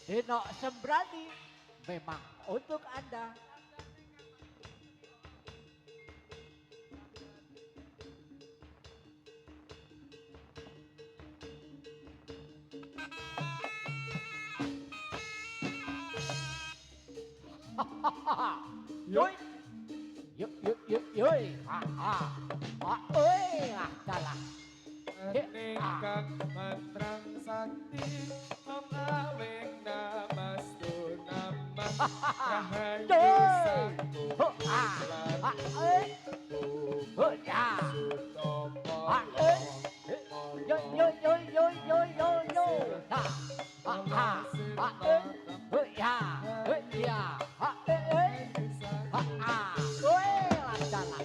Dino Sembrani memang untuk Anda. Yuk, Yoi, yuk yuk yuk yoi, ha ha, ha, oi, ah, dalah, he, ah, ningkang mantrang sakti Om aweng namastu namah Rahayu yoi, saku ho, ah, lan ha, oi, ho, Bukan ya, sutomo ha, oi, he, yo yo yo yo yo yo yo, nah, ha ha, ha, oi, ho, ya, ho, ya, ha, oi, ha, ah, oi, ah, dalah,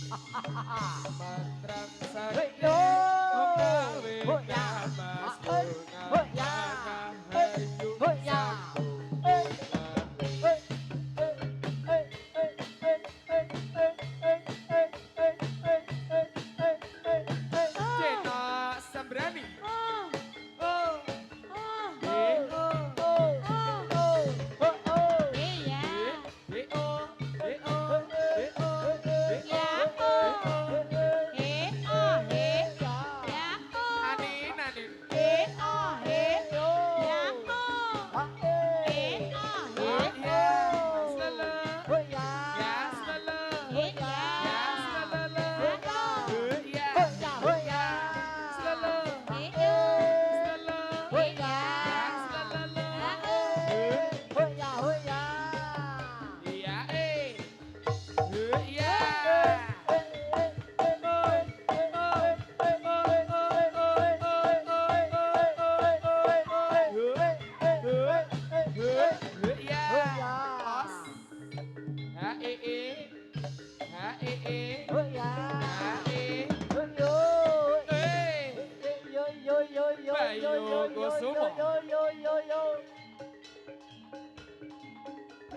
ha ha ha ha. Mantrang Hey sakti yo, Om aweng oh ya, namastu oh ya, namah Rahayu oh ya, saku eh, lan eh, eh, eh, eh, eh, eh, eh, eh, eh, Cena Sambrani Oh, Oh oh, Oh oh, iya, ya, ya, Anin anin ya, ya selalu ya selalu ya selalu ya ya selalu selalu ya selalu iya iya iya ha ha ha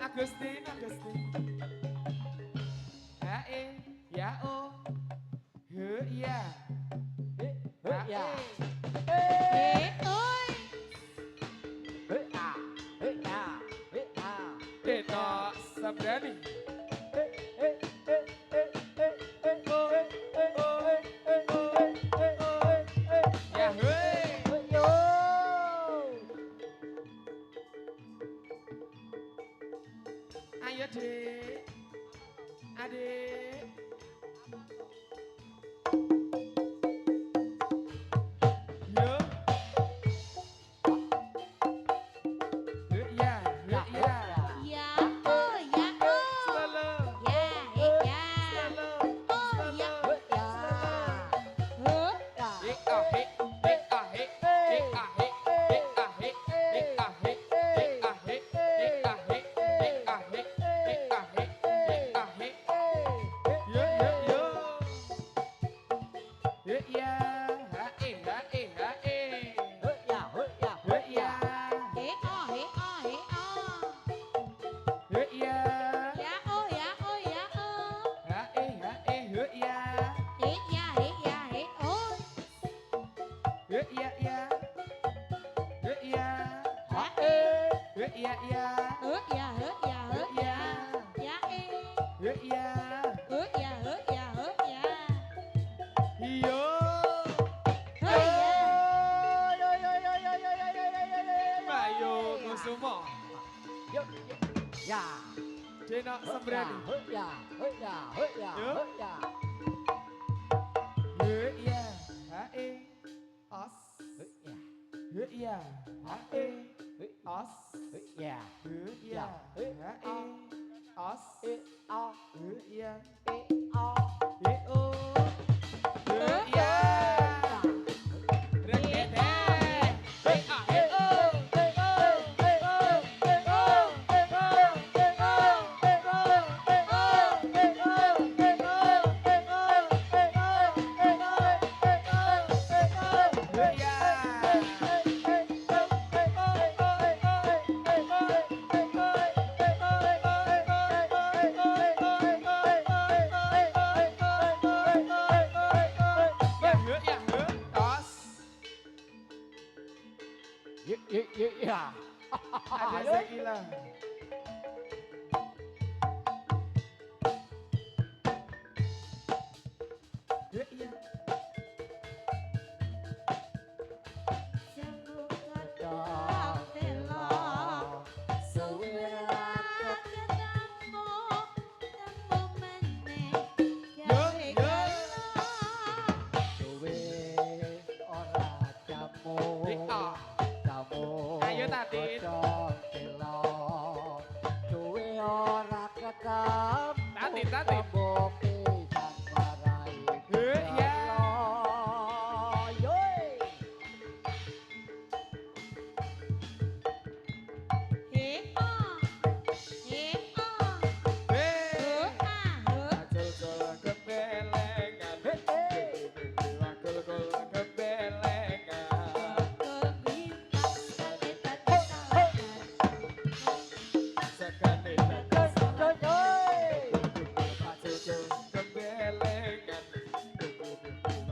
Agustin Agustin ha ya o iya ha Deno Sabrani ya hei ayo dek adik yo iya iya selalu selalu Ya, Deno Sembrani ya, ya, ya, Yuk. ya. iya os Ya, iya os ya, iya os a, iya a, o iya regede ya, Ada Zakila. Iya. Ayo Tatin. Tatin, Tatin. Iya. Akul-kul kebelengan. Akul-kul kebelengan. Sekali kebelengan.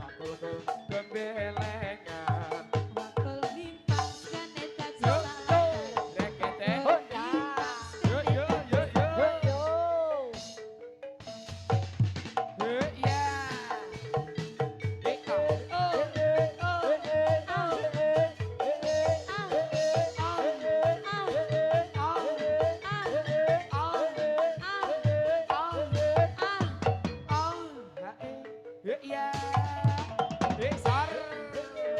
Akul-kul kebelengan. Rekete. Yo yo yo yo. Iya. Iya. Sar. Iya.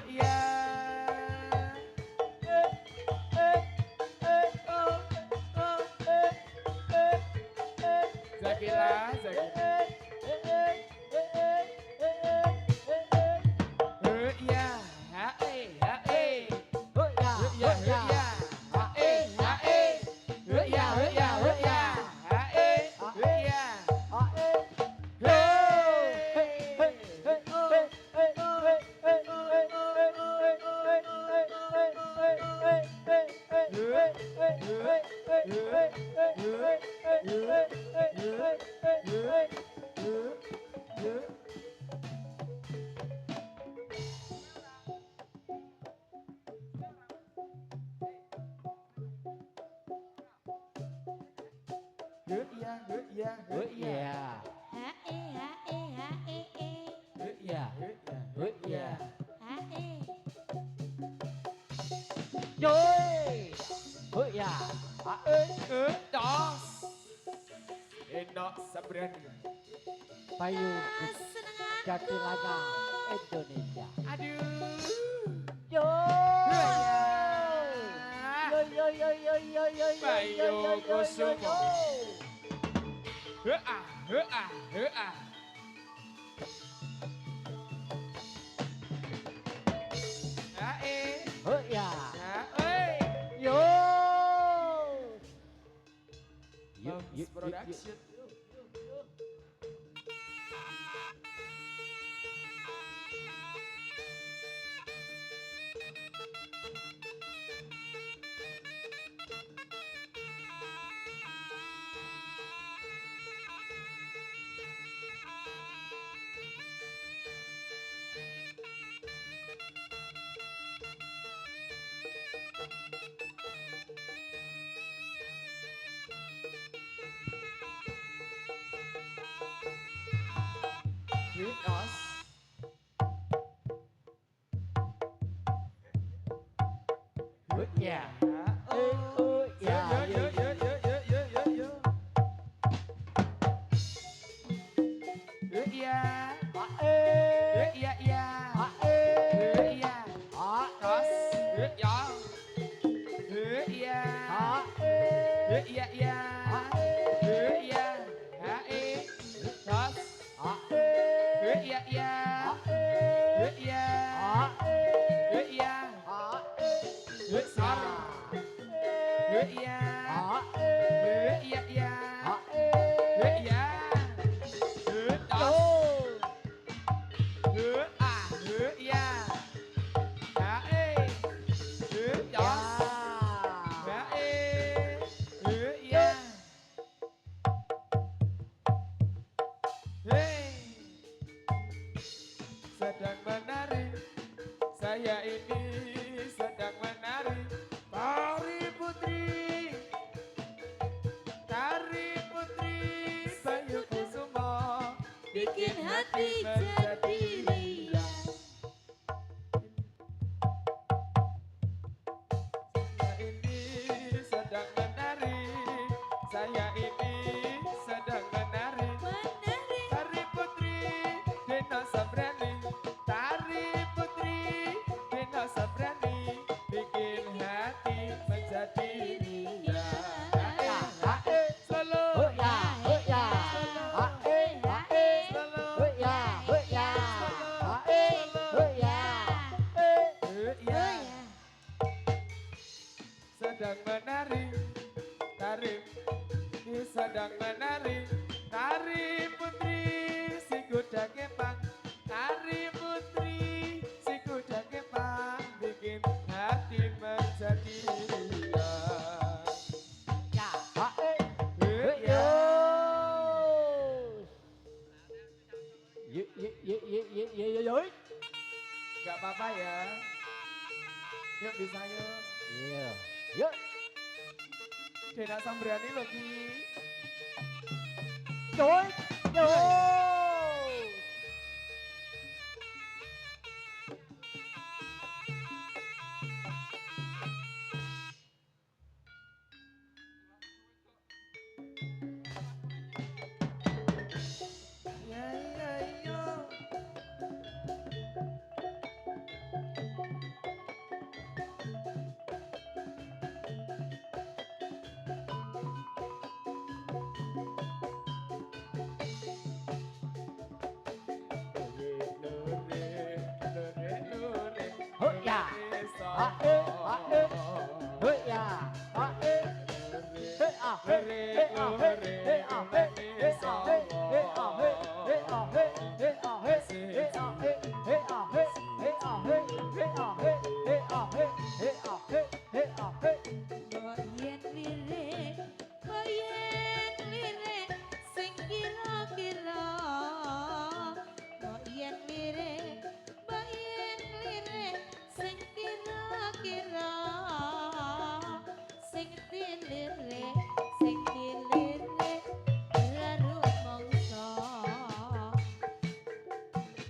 Iya. Zakila, Zakila. Iya. Hae, hae. Iya, iya. Hae, hae. Iya, iya, iya. Hae, iya. Enak seberani. Payu Jatilanya Indonesia. Aduh. Yo. Bayu Kusumo. Heeh, heeh, heeh. Hae. Ya. Hae. Yo. Bagus production. With us. Ya. menjadi riang. Saya ini sedang menari. Tari putri Deno Sabrani, tari putri Deno Sabrani, bikin hati menjadi riang. Solo, sedang menari, tari sedang menari, tari putri si kuda kepang, tari putri si kuda kepang, bikin hati menjadi riang. Gak apa-apa ya. Yuk bisa yuk. Yuk. Dena Sambrani loh Ki. Trời ơi. Ya ya yo.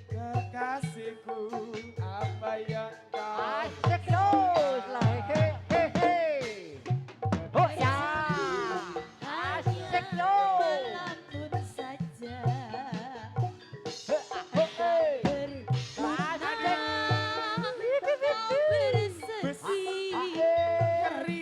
Kekasihku, apa yang kau Asik terus lah, he he he. Oh ya, asik terus. Melamun saja. He he. Asik. keri,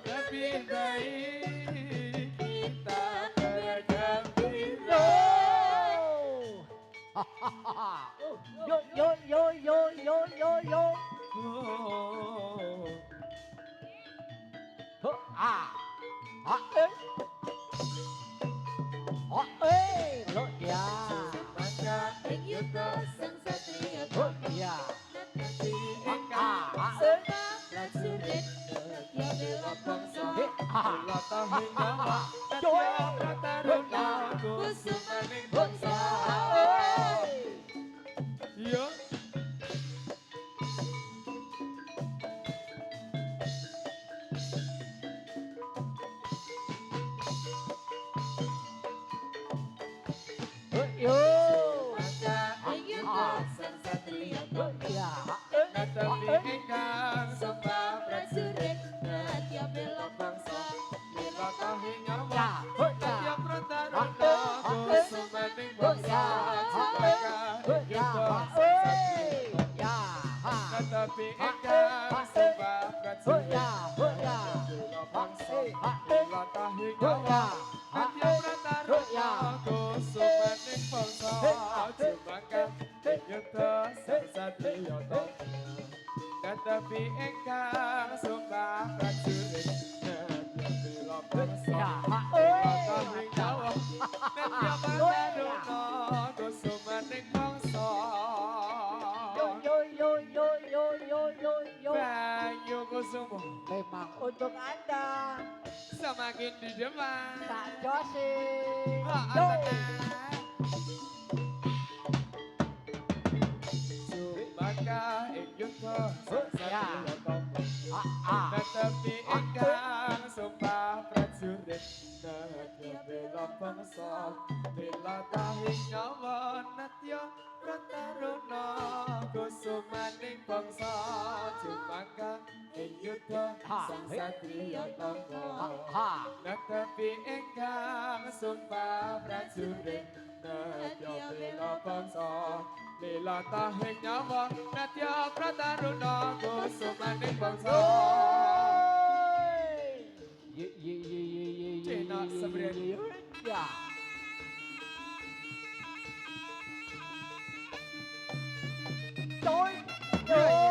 lebih baik kita berganti. Yo yo yo yo yo yo yo. Ah. Ah eh. Ah eh. Lo ya. Maka Yuto sang satria Oh ya. di engkau prajurit ya bela bangsa kula tahu nyawa Joy. Natya Prataruna kusumaning bangsa. Yo. Yo. Maka Yuto sang satria Oh ya. Natapi engkang Sumpah prajurit ya bela bangsa kula tahu nyawa Ya. Oh ya. Natya Prataruna kusumaning bangsa. Maka Ya. Ya. Tetapi engkau sembah Oh ya. prajurit Oh ya. kula bangsa Ah. kula tahu Oh nyawa ya. Natya Prataruna kusumaning bangsa jumangkan yuta sang satya tetapi engkau sembah prajurit kula bangsa Ya. kula tahu nyawa Natya Prataruna kusumaning bangsa Kusumo. Memang untuk Anda. Semakin di depan. Tak josing. Wah, Yo. tenang. Sumpahkah ing yuda sasatria tomo. Tetapi ingkang sumpah prajurit negya bela bangsa bela tahing nyawa natya prataruna kusumaning bangsa sumpahkah ing yuda sasatria tomo. Tetapi ingkang sumpah prajurit negya bela bangsa bela tahing nyawa natya prataruna kusumaning bangsa. Cina sebenarnya. Ya. Trời ơi.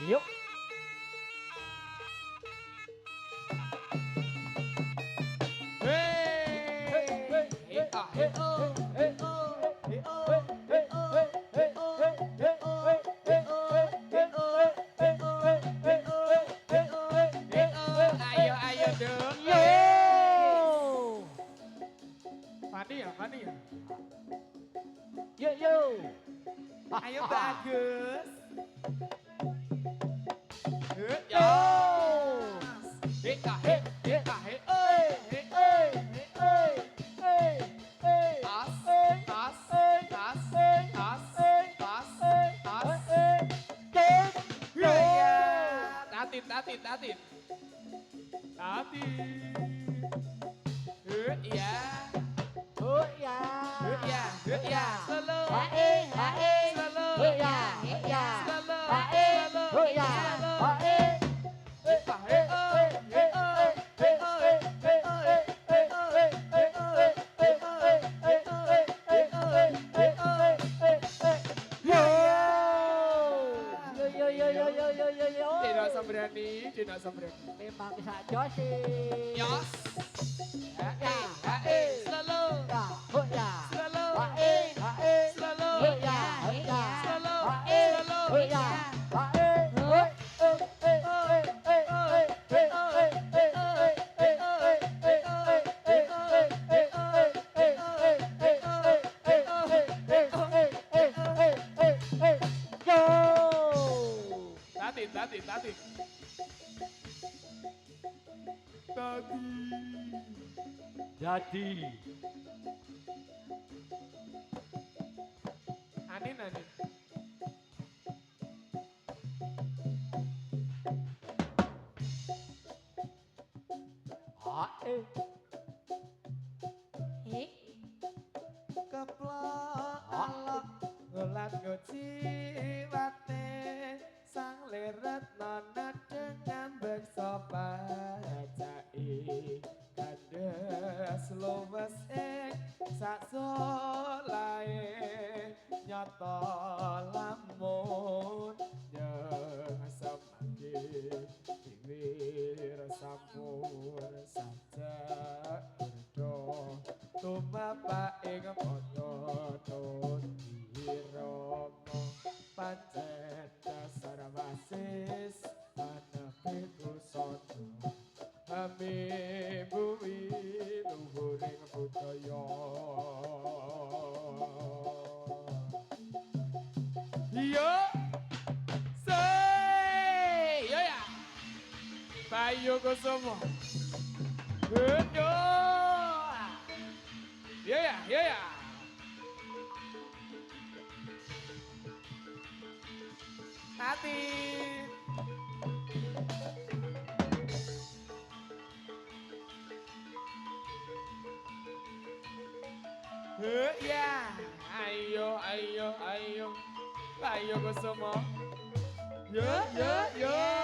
Yuk. Ayo dong. Yo. Fani ya. Yo. Ayo bagus. Yo. Tatin. Ya. Selalu. Tidak samberani. Memang bisa josing. Yos. Selalu. Tatin. Jadi. Anin. Keplok alok ngulat nguciwate sang leret nona dengan bersopa jai kandes luwes sak solae nyata lamun nyeng semangke diwir sampun sajak berdo tumapa ing padha dirama pancen dasar wasis anepe busana ame bumi luhuring budaya. Yo say yo ya Bayu Kusumo yo ya Tati ya ayo Bayu Kusumo yo